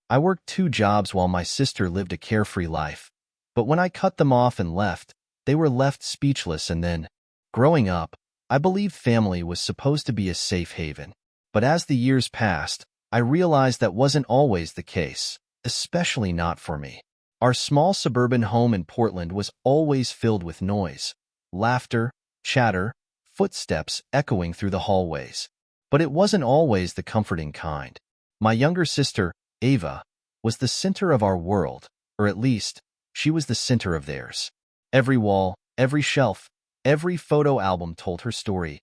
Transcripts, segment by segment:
I worked 2 jobs while my sister lived a carefree life. But when I cut them off and left, they were left speechless. And then, growing up, I believed family was supposed to be a safe haven. But as the years passed, I realized that wasn't always the case, especially not for me. Our small suburban home in Portland was always filled with noise, laughter, chatter, footsteps echoing through the hallways. But it wasn't always the comforting kind. My younger sister, Ava, was the center of our world, or at least, she was the center of theirs. Every wall, every shelf, every photo album told her story.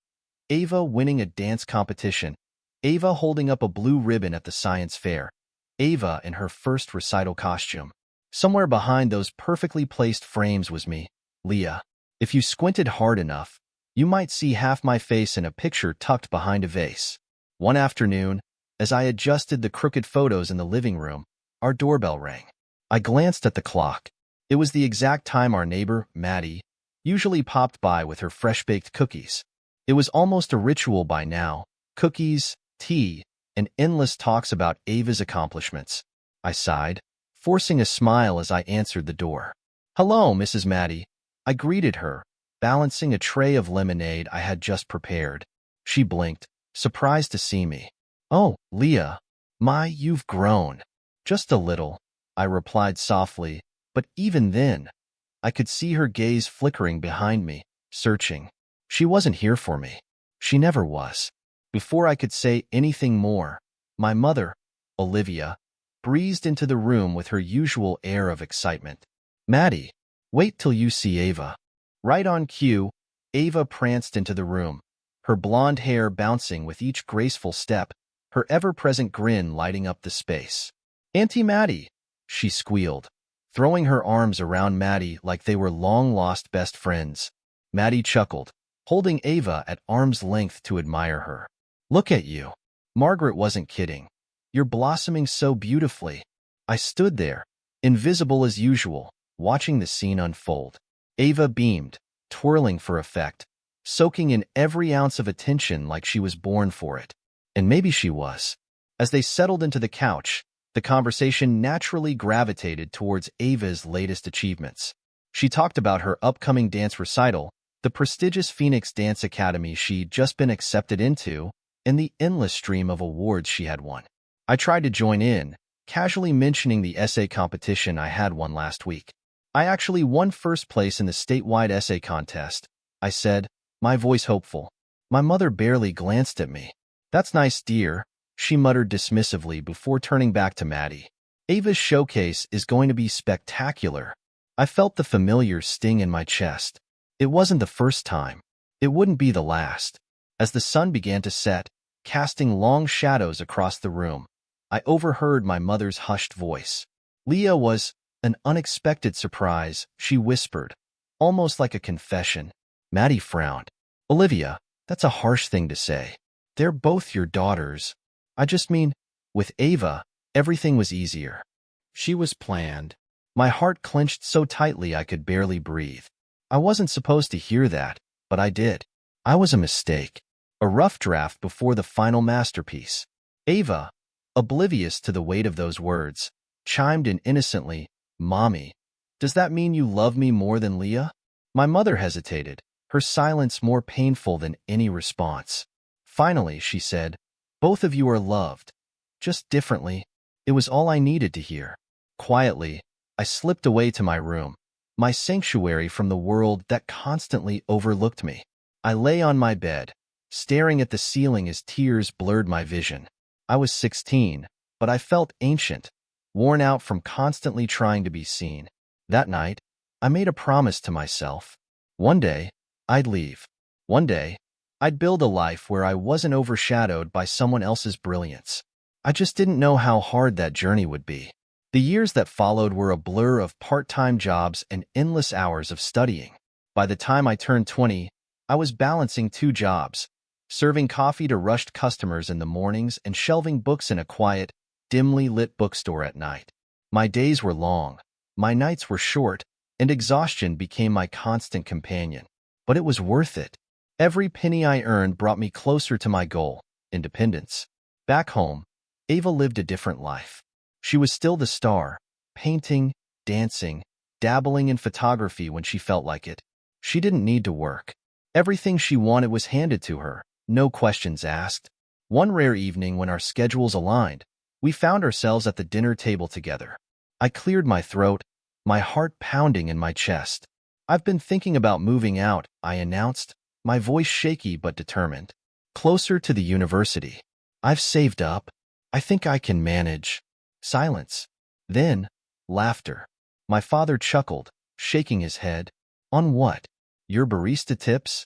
Ava winning a dance competition, Ava holding up a blue ribbon at the science fair, Ava in her first recital costume. Somewhere behind those perfectly placed frames was me, Leah. If you squinted hard enough, you might see half my face in a picture tucked behind a vase. One afternoon, as I adjusted the crooked photos in the living room, our doorbell rang. I glanced at the clock. It was the exact time our neighbor, Maddie, usually popped by with her fresh-baked cookies. It was almost a ritual by now: cookies, tea, and endless talks about Ava's accomplishments. I sighed, forcing a smile as I answered the door. "Hello, Mrs. Maddie," I greeted her, balancing a tray of lemonade I had just prepared. She blinked, surprised to see me. "Oh, Leah, you've grown." "Just a little," I replied softly, but even then, I could see her gaze flickering behind me, searching. She wasn't here for me. She never was. Before I could say anything more, my mother, Olivia, breezed into the room with her usual air of excitement. "Maddie, wait till you see Ava." Right on cue, Ava pranced into the room, her blonde hair bouncing with each graceful step, her ever-present grin lighting up the space. "Auntie Maddie," she squealed, throwing her arms around Maddie like they were long-lost best friends. Maddie chuckled, holding Ava at arm's length to admire her. "Look at you." Margaret wasn't kidding. "You're blossoming so beautifully." I stood there, invisible as usual, watching the scene unfold. Ava beamed, twirling for effect, soaking in every ounce of attention like she was born for it. And maybe she was. As they settled into the couch, the conversation naturally gravitated towards Ava's latest achievements. She talked about her upcoming dance recital, the prestigious Phoenix Dance Academy she'd just been accepted into, and the endless stream of awards she had won. I tried to join in, casually mentioning the essay competition I had won last week. "I actually won first place in the statewide essay contest," I said, my voice hopeful. My mother barely glanced at me. "That's nice, dear," she muttered dismissively before turning back to Maddie. "Ava's showcase is going to be spectacular." I felt the familiar sting in my chest. It wasn't the first time. It wouldn't be the last. As the sun began to set, casting long shadows across the room, I overheard my mother's hushed voice. "Leah was an unexpected surprise," she whispered, almost like a confession. Maddie frowned. "Olivia, that's a harsh thing to say. They're both your daughters." "I just mean, with Ava, everything was easier. She was planned." My heart clenched so tightly I could barely breathe. I wasn't supposed to hear that, but I did. I was a mistake. A rough draft before the final masterpiece. Ava, oblivious to the weight of those words, chimed in innocently, "Mommy, does that mean you love me more than Leah?" My mother hesitated, her silence more painful than any response. Finally, she said, "Both of you are loved, just differently." It was all I needed to hear. Quietly, I slipped away to my room, my sanctuary from the world that constantly overlooked me. I lay on my bed, staring at the ceiling as tears blurred my vision. I was 16, but I felt ancient, worn out from constantly trying to be seen. That night, I made a promise to myself. One day, I'd leave. One day, I'd build a life where I wasn't overshadowed by someone else's brilliance. I just didn't know how hard that journey would be. The years that followed were a blur of part-time jobs and endless hours of studying. By the time I turned 20, I was balancing 2 jobs, serving coffee to rushed customers in the mornings and shelving books in a quiet, dimly lit bookstore at night. My days were long, my nights were short, and exhaustion became my constant companion. But it was worth it. Every penny I earned brought me closer to my goal, independence. Back home, Ava lived a different life. She was still the star, painting, dancing, dabbling in photography when she felt like it. She didn't need to work. Everything she wanted was handed to her, no questions asked. One rare evening when our schedules aligned, we found ourselves at the dinner table together. I cleared my throat, my heart pounding in my chest. "I've been thinking about moving out," I announced, my voice shaky but determined. "Closer to the university. I've saved up. I think I can manage." Silence. Then, laughter. My father chuckled, shaking his head. "On what? Your barista tips?"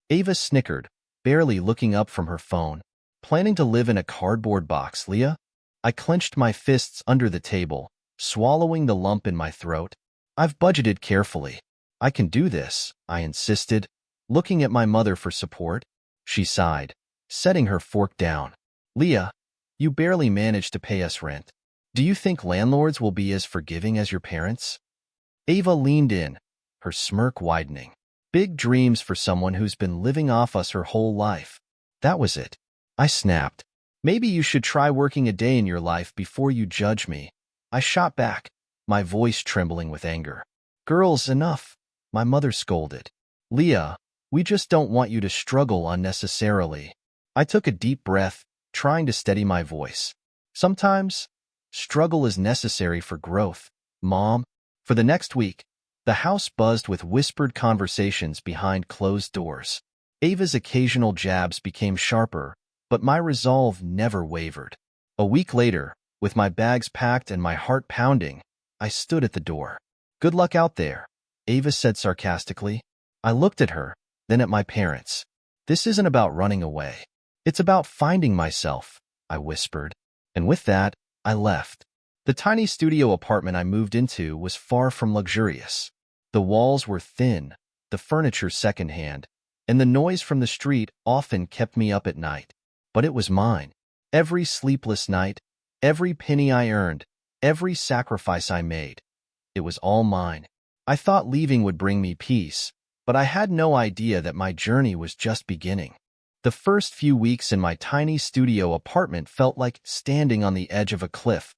Ava snickered, barely looking up from her phone. "Planning to live in a cardboard box, Leah?" I clenched my fists under the table, swallowing the lump in my throat. "I've budgeted carefully. I can do this," I insisted, looking at my mother for support. She sighed, setting her fork down. "Leah, you barely managed to pay us rent. Do you think landlords will be as forgiving as your parents?" Ava leaned in, her smirk widening. "Big dreams for someone who's been living off us her whole life." That was it. I snapped. "Maybe you should try working a day in your life before you judge me." I shot back, my voice trembling with anger. "Girls, enough," my mother scolded. "Leah, we just don't want you to struggle unnecessarily." I took a deep breath, trying to steady my voice. "Sometimes, struggle is necessary for growth, Mom." For the next week, the house buzzed with whispered conversations behind closed doors. Ava's occasional jabs became sharper, but my resolve never wavered. A week later, with my bags packed and my heart pounding, I stood at the door. "Good luck out there," Ava said sarcastically. I looked at her, then at my parents. "This isn't about running away. It's about finding myself," I whispered. And with that, I left. The tiny studio apartment I moved into was far from luxurious. The walls were thin, the furniture secondhand, and the noise from the street often kept me up at night. But it was mine. Every sleepless night, every penny I earned, every sacrifice I made, it was all mine. I thought leaving would bring me peace, but I had no idea that my journey was just beginning. The first few weeks in my tiny studio apartment felt like standing on the edge of a cliff,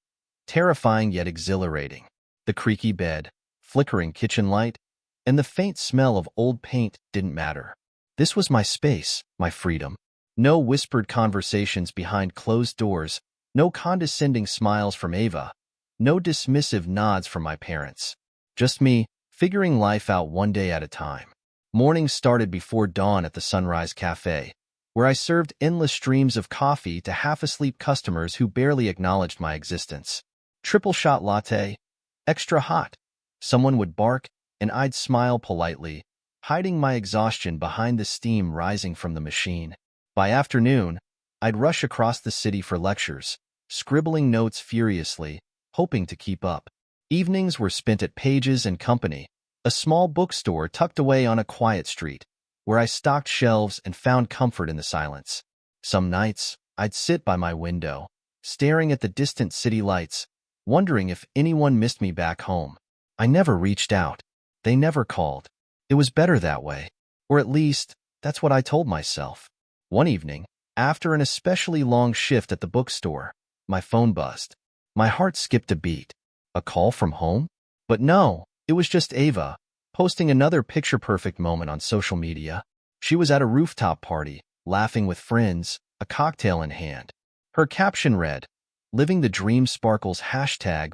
terrifying yet exhilarating. The creaky bed, flickering kitchen light, and the faint smell of old paint didn't matter. This was my space, my freedom. No whispered conversations behind closed doors, no condescending smiles from Ava, no dismissive nods from my parents. Just me, figuring life out one day at a time. Mornings started before dawn at the Sunrise Cafe, where I served endless streams of coffee to half-asleep customers who barely acknowledged my existence. Triple shot latte, extra hot. Someone would bark, and I'd smile politely, hiding my exhaustion behind the steam rising from the machine. By afternoon, I'd rush across the city for lectures, scribbling notes furiously, hoping to keep up. Evenings were spent at Pages and Company, a small bookstore tucked away on a quiet street, where I stocked shelves and found comfort in the silence. Some nights, I'd sit by my window, staring at the distant city lights, wondering if anyone missed me back home. I never reached out. They never called. It was better that way. Or at least, that's what I told myself. One evening, after an especially long shift at the bookstore, my phone buzzed. My heart skipped a beat. A call from home? But no, it was just Ava, posting another picture-perfect moment on social media. She was at a rooftop party, laughing with friends, a cocktail in hand. Her caption read, "Living the dream sparkles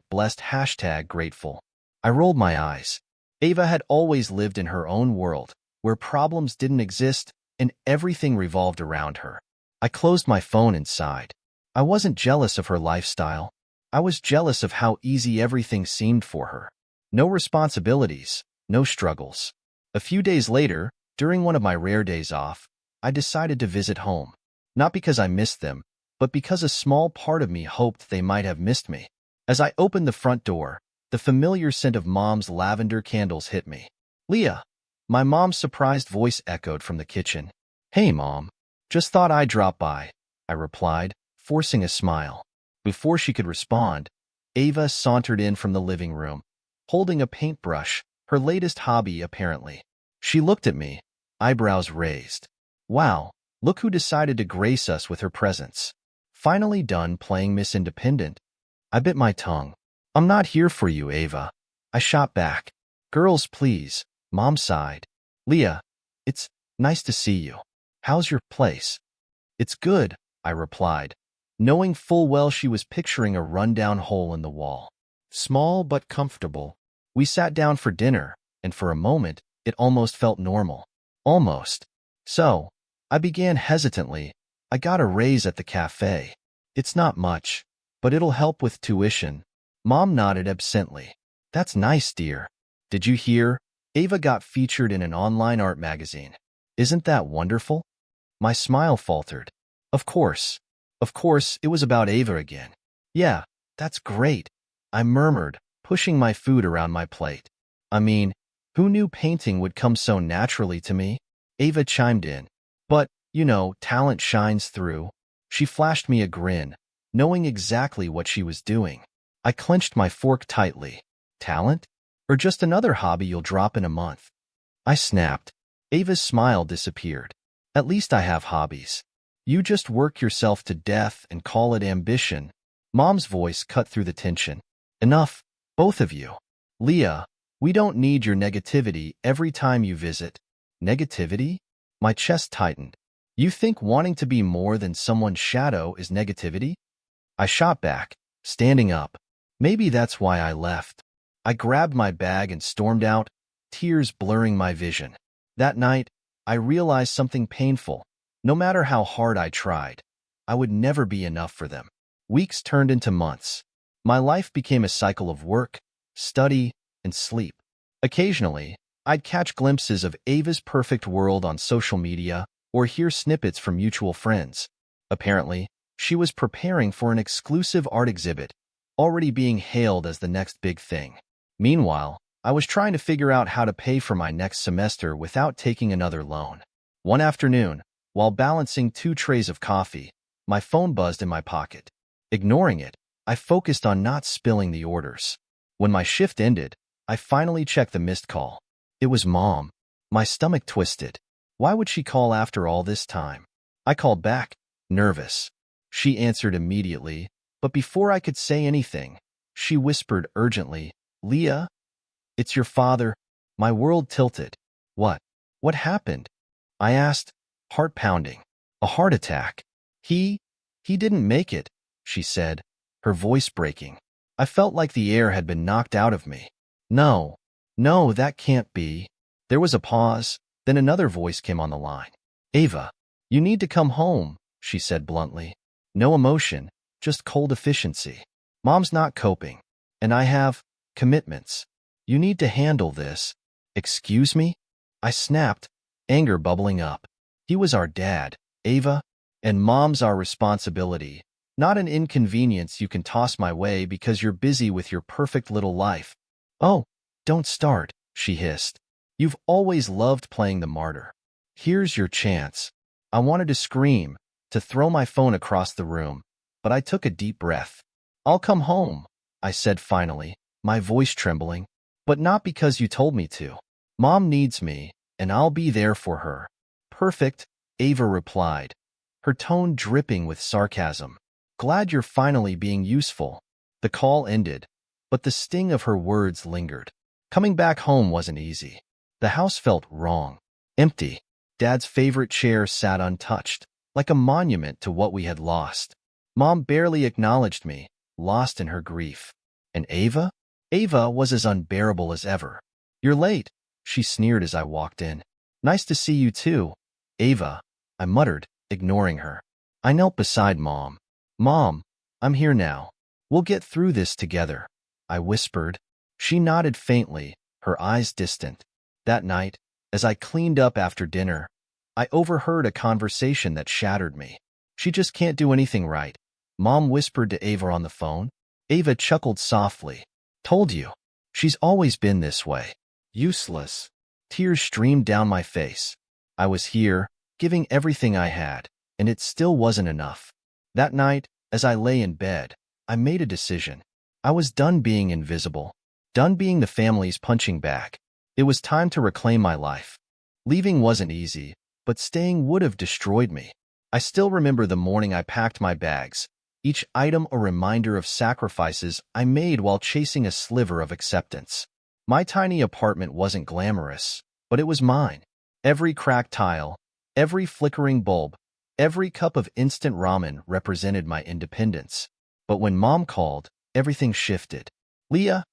#blessed #grateful." I rolled my eyes. Ava had always lived in her own world, where problems didn't exist and everything revolved around her. I closed my phone and sighed. I wasn't jealous of her lifestyle. I was jealous of how easy everything seemed for her. No responsibilities, no struggles. A few days later, during one of my rare days off, I decided to visit home. Not because I missed them, but because a small part of me hoped they might have missed me. As I opened the front door, the familiar scent of Mom's lavender candles hit me. "Leah," my mom's surprised voice echoed from the kitchen. "Hey, Mom. Just thought I'd drop by," I replied, forcing a smile. Before she could respond, Ava sauntered in from the living room, holding a paintbrush, her latest hobby apparently. She looked at me, eyebrows raised. "Wow, look who decided to grace us with her presence. Finally done playing Miss Independent." I bit my tongue. I'm not here for you, Ava. I shot back. Girls, please. Mom sighed. Leah, it's nice to see you. How's your place? It's good, I replied, knowing full well she was picturing a rundown hole in the wall. Small but comfortable. We sat down for dinner, and for a moment, it almost felt normal. Almost. So, I began hesitantly. I got a raise at the cafe. It's not much, but it'll help with tuition. Mom nodded absently. That's nice, dear. Did you hear? Ava got featured in an online art magazine. Isn't that wonderful? My smile faltered. Of course. Of course, it was about Ava again. Yeah, that's great, I murmured, pushing my food around my plate. I mean, who knew painting would come so naturally to me? Ava chimed in. But, you know, talent shines through. She flashed me a grin, knowing exactly what she was doing. I clenched my fork tightly. Talent? Or just another hobby you'll drop in a month? I snapped. Ava's smile disappeared. At least I have hobbies. You just work yourself to death and call it ambition. Mom's voice cut through the tension. Enough, both of you. Leah, we don't need your negativity every time you visit. Negativity? My chest tightened. You think wanting to be more than someone's shadow is negativity? I shot back, standing up. Maybe that's why I left. I grabbed my bag and stormed out, tears blurring my vision. That night, I realized something painful. No matter how hard I tried, I would never be enough for them. Weeks turned into months. My life became a cycle of work, study, and sleep. Occasionally, I'd catch glimpses of Ava's perfect world on social media or hear snippets from mutual friends. Apparently, she was preparing for an exclusive art exhibit, already being hailed as the next big thing. Meanwhile, I was trying to figure out how to pay for my next semester without taking another loan. One afternoon, while balancing 2 trays of coffee, my phone buzzed in my pocket. Ignoring it, I focused on not spilling the orders. When my shift ended, I finally checked the missed call. It was Mom. My stomach twisted. Why would she call after all this time? I called back, nervous. She answered immediately, but before I could say anything, she whispered urgently, Leah, it's your father. My world tilted. What? What happened? I asked, heart pounding. A heart attack. He didn't make it, she said, her voice breaking. I felt like the air had been knocked out of me. No, that can't be. There was a pause, then another voice came on the line. Ava, you need to come home, she said bluntly. No emotion, just cold efficiency. Mom's not coping, and I have commitments. You need to handle this. Excuse me? I snapped, anger bubbling up. He was our dad, Ava, and Mom's our responsibility, not an inconvenience you can toss my way because you're busy with your perfect little life. Oh, don't start, she hissed. You've always loved playing the martyr. Here's your chance. I wanted to scream, to throw my phone across the room, but I took a deep breath. I'll come home, I said finally, my voice trembling, but not because you told me to. Mom needs me, and I'll be there for her. Perfect, Ava replied, her tone dripping with sarcasm. Glad you're finally being useful. The call ended, but the sting of her words lingered. Coming back home wasn't easy. The house felt wrong, empty. Dad's favorite chair sat untouched, like a monument to what we had lost. Mom barely acknowledged me, lost in her grief. And Ava? Ava was as unbearable as ever. You're late, she sneered as I walked in. Nice to see you too, Ava, I muttered, ignoring her. I knelt beside Mom. Mom, I'm here now. We'll get through this together, I whispered. She nodded faintly, her eyes distant. That night, as I cleaned up after dinner, I overheard a conversation that shattered me. She just can't do anything right, Mom whispered to Ava on the phone. Ava chuckled softly. Told you. She's always been this way. Useless. Tears streamed down my face. I was here, giving everything I had, and it still wasn't enough. That night, as I lay in bed, I made a decision. I was done being invisible, done being the family's punching bag. It was time to reclaim my life. Leaving wasn't easy, but staying would have destroyed me. I still remember the morning I packed my bags, each item a reminder of sacrifices I made while chasing a sliver of acceptance. My tiny apartment wasn't glamorous, but it was mine. Every cracked tile, every flickering bulb, every cup of instant ramen represented my independence. But when Mom called, everything shifted. "Leah,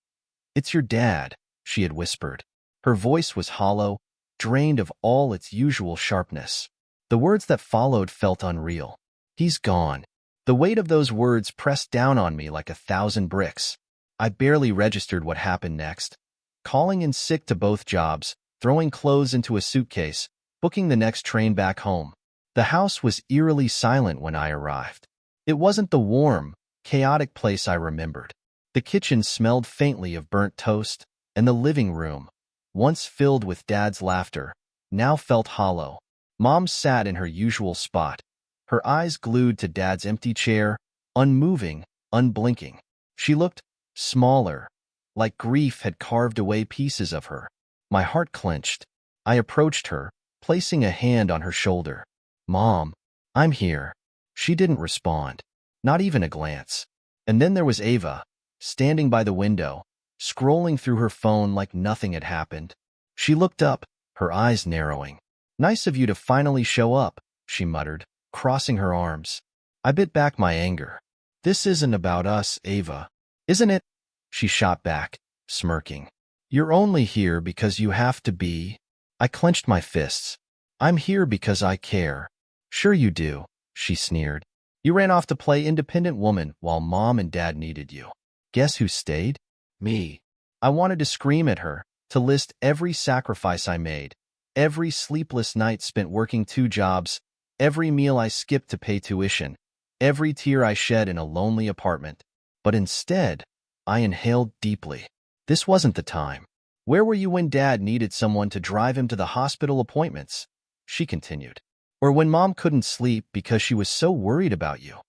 it's your dad," she had whispered. Her voice was hollow, drained of all its usual sharpness. The words that followed felt unreal. "He's gone." The weight of those words pressed down on me like 1,000 bricks. I barely registered what happened next. Calling in sick to both jobs, throwing clothes into a suitcase, booking the next train back home. The house was eerily silent when I arrived. It wasn't the warm, chaotic place I remembered. The kitchen smelled faintly of burnt toast, and the living room, once filled with Dad's laughter, now felt hollow. Mom sat in her usual spot, her eyes glued to Dad's empty chair, unmoving, unblinking. She looked smaller, like grief had carved away pieces of her. My heart clenched. I approached her, placing a hand on her shoulder. "Mom, I'm here." She didn't respond, not even a glance. And then there was Ava, standing by the window, scrolling through her phone like nothing had happened. She looked up, her eyes narrowing. "Nice of you to finally show up," she muttered, crossing her arms. I bit back my anger. "This isn't about us, Ava. Isn't it?" She shot back, smirking. "You're only here because you have to be." I clenched my fists. "I'm here because I care." "Sure you do," she sneered. "You ran off to play independent woman while Mom and Dad needed you. Guess who stayed? Me." I wanted to scream at her, to list every sacrifice I made, every sleepless night spent working 2 jobs, every meal I skipped to pay tuition, every tear I shed in a lonely apartment. But instead, I inhaled deeply. This wasn't the time. "Where were you when Dad needed someone to drive him to the hospital appointments?" she continued. "Or when Mom couldn't sleep because she was so worried about you?"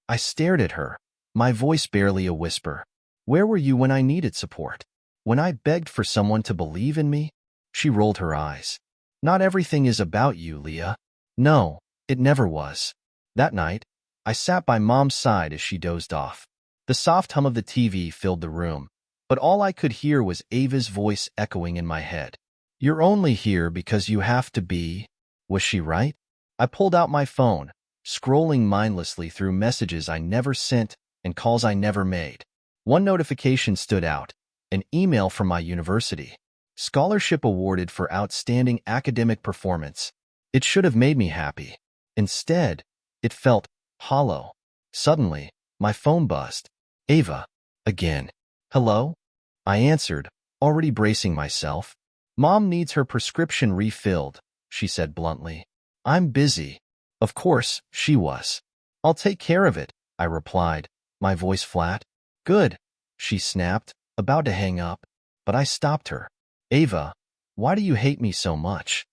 I stared at her, my voice barely a whisper. "Where were you when I needed support? When I begged for someone to believe in me?" She rolled her eyes. "Not everything is about you, Leah." No, it never was. That night, I sat by Mom's side as she dozed off. The soft hum of the TV filled the room, but all I could hear was Ava's voice echoing in my head. "You're only here because you have to be." Was she right? I pulled out my phone, scrolling mindlessly through messages I never sent and calls I never made. One notification stood out, an email from my university. Scholarship awarded for outstanding academic performance. It should have made me happy. Instead, it felt hollow. Suddenly, my phone buzzed. "Ava." Again. "Hello?" I answered, already bracing myself. "Mom needs her prescription refilled," she said bluntly. "I'm busy." Of course, she was. "I'll take care of it," I replied, my voice flat. "Good," she snapped, about to hang up, but I stopped her. "Ava, why do you hate me so much?"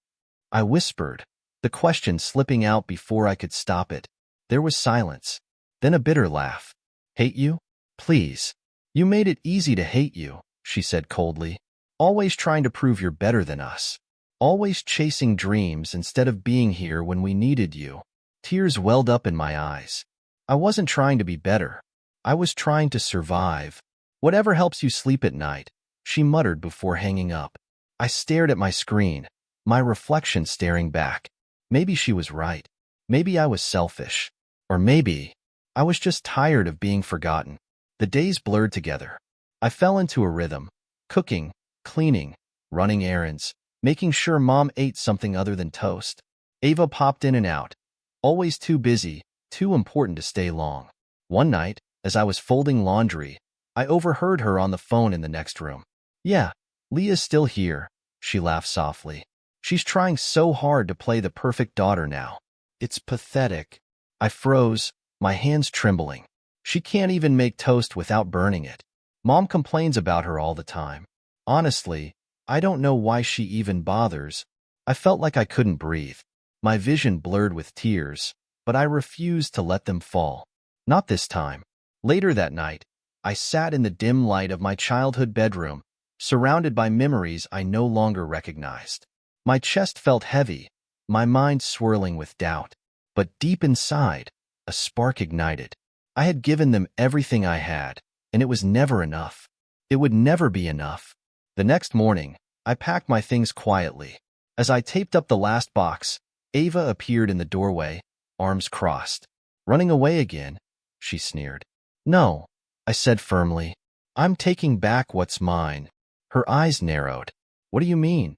I whispered, the question slipping out before I could stop it. There was silence, then a bitter laugh. "Hate you? Please. You made it easy to hate you," she said coldly. "Always trying to prove you're better than us. Always chasing dreams instead of being here when we needed you." Tears welled up in my eyes. "I wasn't trying to be better. I was trying to survive. Whatever helps you sleep at night," she muttered before hanging up. I stared at my screen, my reflection staring back. Maybe she was right. Maybe I was selfish. Or maybe I was just tired of being forgotten. The days blurred together. I fell into a rhythm, cooking, cleaning, running errands, making sure Mom ate something other than toast. Ava popped in and out, always too busy, too important to stay long. One night, as I was folding laundry, I overheard her on the phone in the next room. "Yeah, Leah's still here," she laughed softly. "She's trying so hard to play the perfect daughter now. It's pathetic." I froze, my hands trembling. She can't even make toast without burning it. Mom complains about her all the time. Honestly, I don't know why she even bothers. I felt like I couldn't breathe. My vision blurred with tears, but I refused to let them fall. Not this time. Later that night, I sat in the dim light of my childhood bedroom, surrounded by memories I no longer recognized. My chest felt heavy, my mind swirling with doubt. But deep inside, a spark ignited. I had given them everything I had, and it was never enough. It would never be enough. The next morning, I packed my things quietly. As I taped up the last box, Ava appeared in the doorway, arms crossed. "Running away again?" she sneered. "No," I said firmly. "I'm taking back what's mine." Her eyes narrowed. "What do you mean?"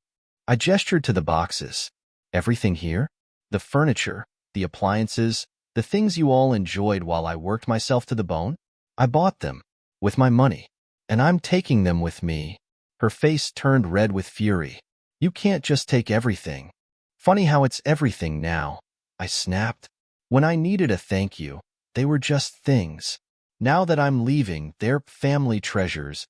I gestured to the boxes. "Everything here? The furniture, the appliances, the things you all enjoyed while I worked myself to the bone? I bought them, with my money, and I'm taking them with me." Her face turned red with fury. "You can't just take everything." "Funny how it's everything now," I snapped. "When I needed a thank you, they were just things. Now that I'm leaving, they're family treasures."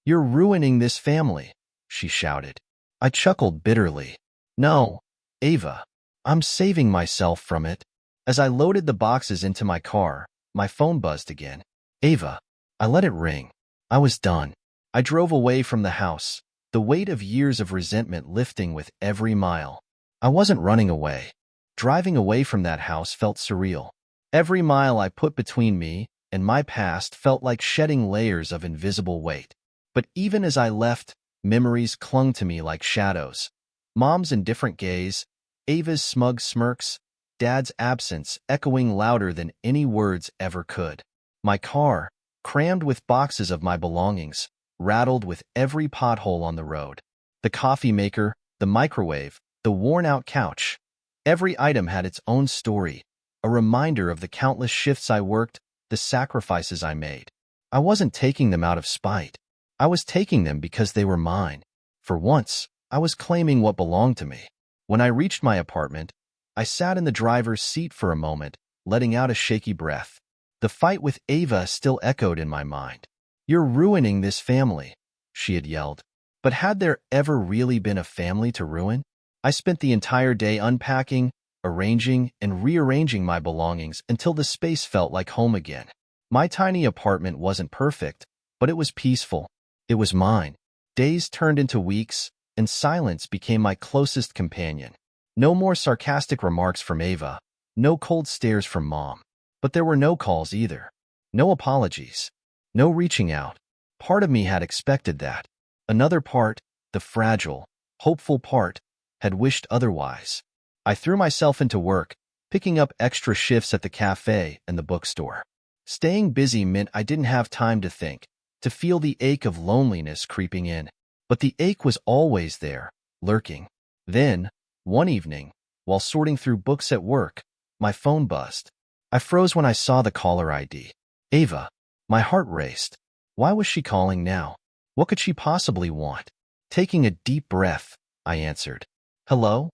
"You're ruining this family," she shouted. I chuckled bitterly. "No, Ava, I'm saving myself from it." As I loaded the boxes into my car, my phone buzzed again. "Ava." I let it ring. I was done. I drove away from the house, the weight of years of resentment lifting with every mile. I wasn't running away. Driving away from that house felt surreal. Every mile I put between me and my past felt like shedding layers of invisible weight. But even as I left, memories clung to me like shadows. Mom's indifferent gaze, Ava's smug smirks, Dad's absence echoing louder than any words ever could. My car, crammed with boxes of my belongings, rattled with every pothole on the road. The coffee maker, the microwave, the worn-out couch. Every item had its own story, a reminder of the countless shifts I worked, the sacrifices I made. I wasn't taking them out of spite. I was taking them because they were mine. For once, I was claiming what belonged to me. When I reached my apartment, I sat in the driver's seat for a moment, letting out a shaky breath. The fight with Ava still echoed in my mind. "You're ruining this family," she had yelled. But had there ever really been a family to ruin? I spent the entire day unpacking, arranging, and rearranging my belongings until the space felt like home again. My tiny apartment wasn't perfect, but it was peaceful. It was mine. Days turned into weeks, and silence became my closest companion. No more sarcastic remarks from Ava, no cold stares from Mom. But there were no calls either. No apologies. No reaching out. Part of me had expected that. Another part, the fragile, hopeful part, had wished otherwise. I threw myself into work, picking up extra shifts at the cafe and the bookstore. Staying busy meant I didn't have time to think, to feel the ache of loneliness creeping in. But the ache was always there, lurking. Then, one evening, while sorting through books at work, my phone buzzed. I froze when I saw the caller ID. Ava. My heart raced. Why was she calling now? What could she possibly want? Taking a deep breath, I answered. "Hello?"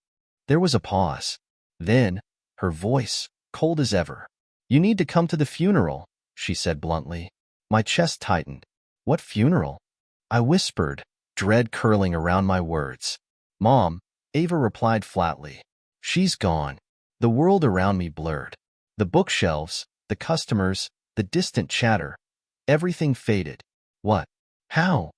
There was a pause. Then, her voice, cold as ever. "You need to come to the funeral," she said bluntly. My chest tightened. "What funeral?" I whispered, dread curling around my words. "Mom," Ava replied flatly. "She's gone." The world around me blurred. The bookshelves, the customers, the distant chatter. Everything faded. "What? How?"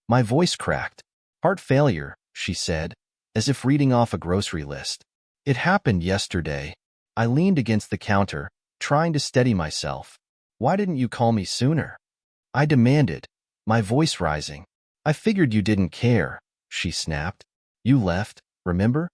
My voice cracked. "Heart failure," she said, as if reading off a grocery list. "It happened yesterday." I leaned against the counter, trying to steady myself. "Why didn't you call me sooner?" I demanded, my voice rising. "I figured you didn't care," she snapped. "You left, remember?"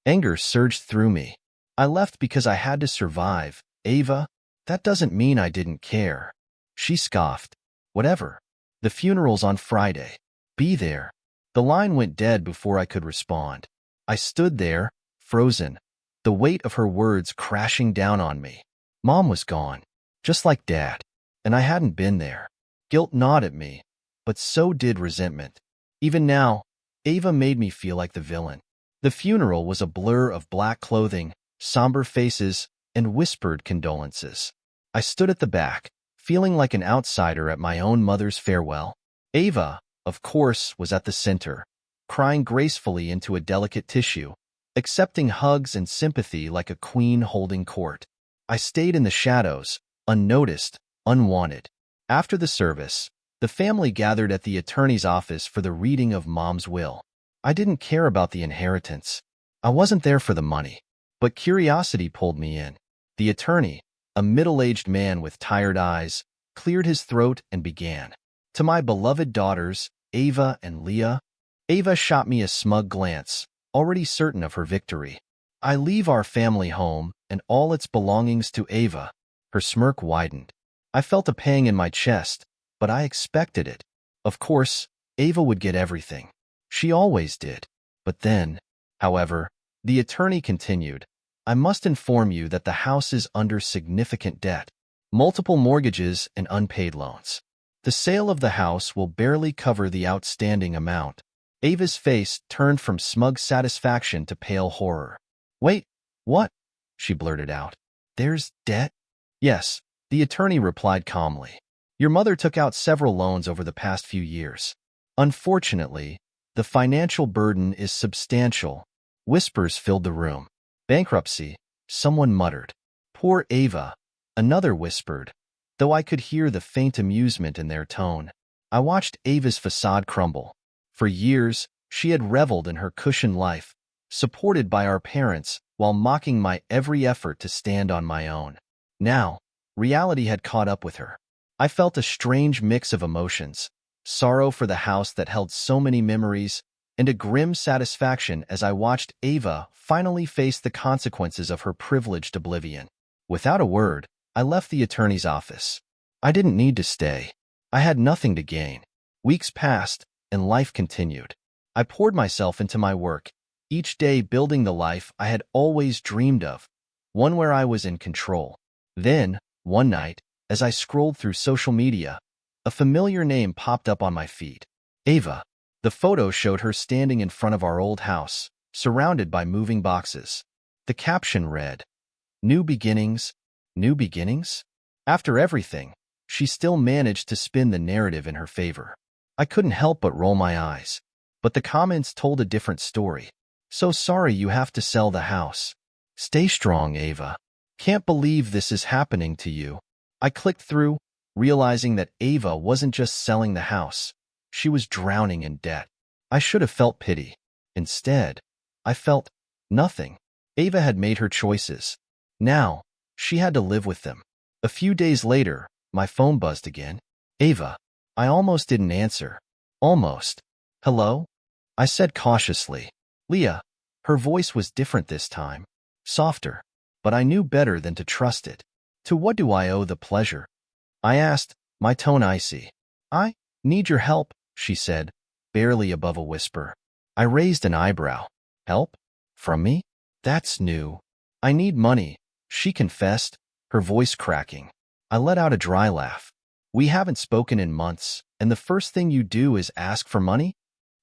Anger surged through me. "I left because I had to survive, Ava. That doesn't mean I didn't care." She scoffed. "Whatever. The funeral's on Friday. Be there." The line went dead before I could respond. I stood there, frozen, the weight of her words crashing down on me. Mom was gone, just like Dad, and I hadn't been there. Guilt gnawed at me, but so did resentment. Even now, Ava made me feel like the villain. The funeral was a blur of black clothing, somber faces, and whispered condolences. I stood at the back, feeling like an outsider at my own mother's farewell. Ava, of course, was at the center, crying gracefully into a delicate tissue, accepting hugs and sympathy like a queen holding court. I stayed in the shadows, unnoticed, unwanted. After the service, the family gathered at the attorney's office for the reading of Mom's will. I didn't care about the inheritance. I wasn't there for the money. But curiosity pulled me in. The attorney, A middle-aged man with tired eyes cleared his throat and began. To my beloved daughters, Ava and Leah. Ava shot me a smug glance, already certain of her victory. I leave our family home and all its belongings to Ava. Her smirk widened. I felt a pang in my chest, but I expected it. Of course, Ava would get everything. She always did. But then, however, the attorney continued, I must inform you that the house is under significant debt. Multiple mortgages and unpaid loans. The sale of the house will barely cover the outstanding amount. Ava's face turned from smug satisfaction to pale horror. Wait, what? She blurted out. There's debt? Yes, the attorney replied calmly. Your mother took out several loans over the past few years. Unfortunately, the financial burden is substantial. Whispers filled the room. Bankruptcy, someone muttered. Poor Ava, another whispered, though I could hear the faint amusement in their tone. I watched Ava's facade crumble. For years, she had reveled in her cushioned life, supported by our parents, while mocking my every effort to stand on my own. Now, reality had caught up with her. I felt a strange mix of emotions, sorrow for the house that held so many memories, and a grim satisfaction as I watched Ava finally face the consequences of her privileged oblivion. Without a word, I left the attorney's office. I didn't need to stay. I had nothing to gain. Weeks passed, and life continued. I poured myself into my work, each day building the life I had always dreamed of, one where I was in control. Then, one night, as I scrolled through social media, a familiar name popped up on my feed. Ava. The photo showed her standing in front of our old house, surrounded by moving boxes. The caption read, New beginnings, new beginnings? After everything, she still managed to spin the narrative in her favor. I couldn't help but roll my eyes. But the comments told a different story. So sorry you have to sell the house. Stay strong, Ava. Can't believe this is happening to you. I clicked through, realizing that Ava wasn't just selling the house. She was drowning in debt. I should have felt pity. Instead, I felt nothing. Ava had made her choices. Now, she had to live with them. A few days later, my phone buzzed again. Ava. I almost didn't answer. Almost. Hello? I said cautiously. Leah. Her voice was different this time. Softer. But I knew better than to trust it. To what do I owe the pleasure? I asked, my tone icy. I need your help, she said, barely above a whisper. I raised an eyebrow. Help? From me? That's new. I need money, she confessed, her voice cracking. I let out a dry laugh. We haven't spoken in months, and the first thing you do is ask for money?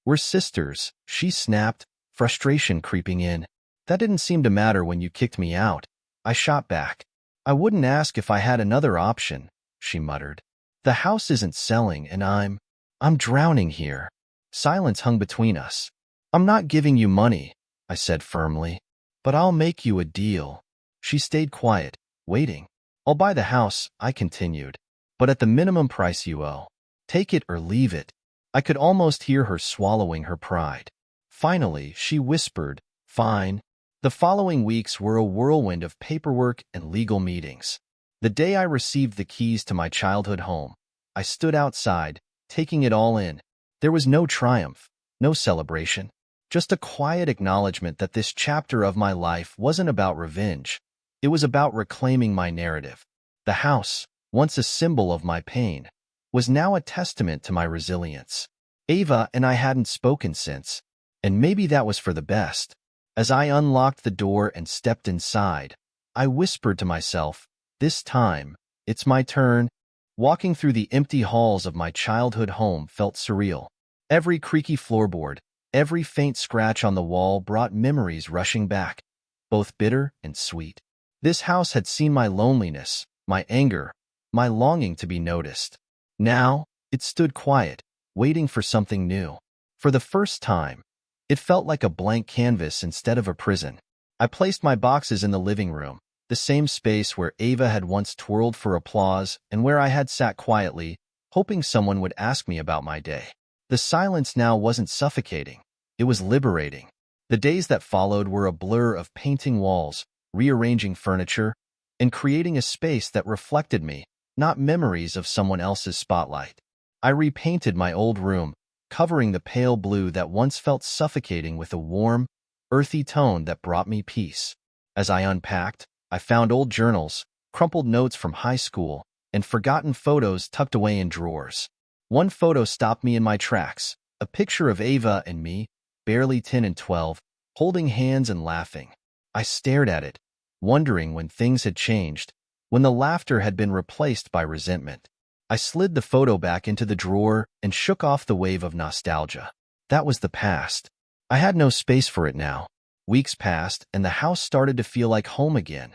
We're sisters, she snapped, frustration creeping in. That didn't seem to matter when you kicked me out. I shot back. I wouldn't ask if I had another option, she muttered. The house isn't selling and I'm drowning here. Silence hung between us. I'm not giving you money, I said firmly. But I'll make you a deal. She stayed quiet, waiting. I'll buy the house, I continued. But at the minimum price you owe. Take it or leave it. I could almost hear her swallowing her pride. Finally, she whispered, Fine. The following weeks were a whirlwind of paperwork and legal meetings. The day I received the keys to my childhood home, I stood outside, taking it all in. There was no triumph, no celebration, just a quiet acknowledgement that this chapter of my life wasn't about revenge. It was about reclaiming my narrative. The house, once a symbol of my pain, was now a testament to my resilience. Ava and I hadn't spoken since, and maybe that was for the best. As I unlocked the door and stepped inside, I whispered to myself, this time, it's my turn. Walking through the empty halls of my childhood home felt surreal. Every creaky floorboard, every faint scratch on the wall brought memories rushing back, both bitter and sweet. This house had seen my loneliness, my anger, my longing to be noticed. Now, it stood quiet, waiting for something new. For the first time, it felt like a blank canvas instead of a prison. I placed my boxes in the living room, the same space where Ava had once twirled for applause and where I had sat quietly, hoping someone would ask me about my day. The silence now wasn't suffocating. It was liberating. The days that followed were a blur of painting walls, rearranging furniture, and creating a space that reflected me, not memories of someone else's spotlight. I repainted my old room, covering the pale blue that once felt suffocating with a warm, earthy tone that brought me peace. As I unpacked, I found old journals, crumpled notes from high school, and forgotten photos tucked away in drawers. One photo stopped me in my tracks, a picture of Ava and me, barely 10 and 12, holding hands and laughing. I stared at it, wondering when things had changed, when the laughter had been replaced by resentment. I slid the photo back into the drawer and shook off the wave of nostalgia. That was the past. I had no space for it now. Weeks passed, and the house started to feel like home again.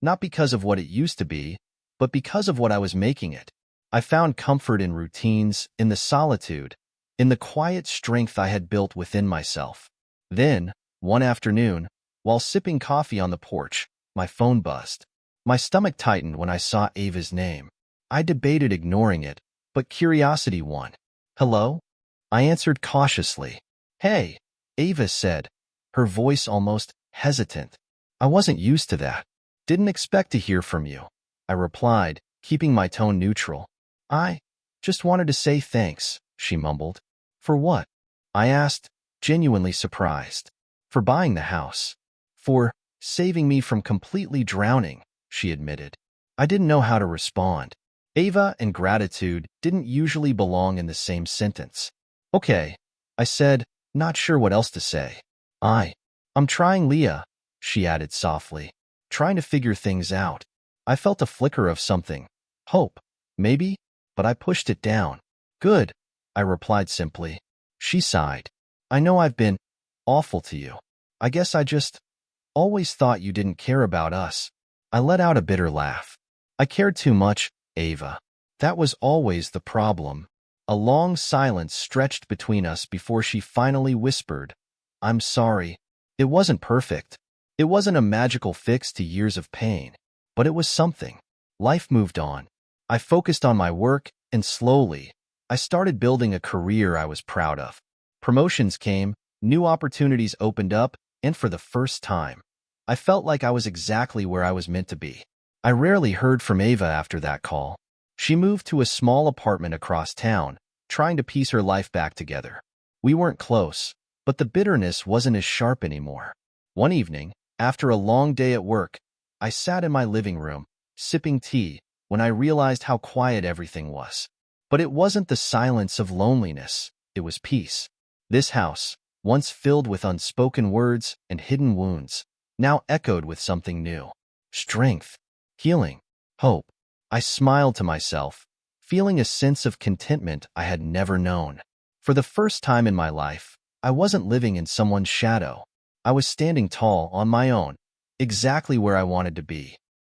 Not because of what it used to be, but because of what I was making it. I found comfort in routines, in the solitude, in the quiet strength I had built within myself. Then, one afternoon, while sipping coffee on the porch, my phone buzzed. My stomach tightened when I saw Ava's name. I debated ignoring it, but curiosity won. "Hello?" I answered cautiously. "Hey," Ava said, her voice almost hesitant. I wasn't used to that. "Didn't expect to hear from you," I replied, keeping my tone neutral. "I just wanted to say thanks," she mumbled. "For what?" I asked, genuinely surprised. "For buying the house. For saving me from completely drowning," she admitted. I didn't know how to respond. Ava and gratitude didn't usually belong in the same sentence. "Okay," I said, not sure what else to say. I'm trying, Leah," she added softly, "trying to figure things out." I felt a flicker of something. Hope, maybe, but I pushed it down. "Good," I replied simply. She sighed. "I know I've been awful to you. I guess I just always thought you didn't care about us." I let out a bitter laugh. "I cared too much, Ava. That was always the problem." A long silence stretched between us before she finally whispered, "I'm sorry. It wasn't perfect. It wasn't a magical fix to years of pain, but it was something." Life moved on. I focused on my work, and slowly, I started building a career I was proud of. Promotions came, new opportunities opened up, and for the first time, I felt like I was exactly where I was meant to be. I rarely heard from Ava after that call. She moved to a small apartment across town, trying to piece her life back together. We weren't close, but the bitterness wasn't as sharp anymore. One evening, after a long day at work, I sat in my living room, sipping tea, when I realized how quiet everything was. But it wasn't the silence of loneliness, it was peace. This house, once filled with unspoken words and hidden wounds, now echoed with something new. Strength, healing, hope. I smiled to myself, feeling a sense of contentment I had never known. For the first time in my life, I wasn't living in someone's shadow. I was standing tall on my own, exactly where I wanted to be.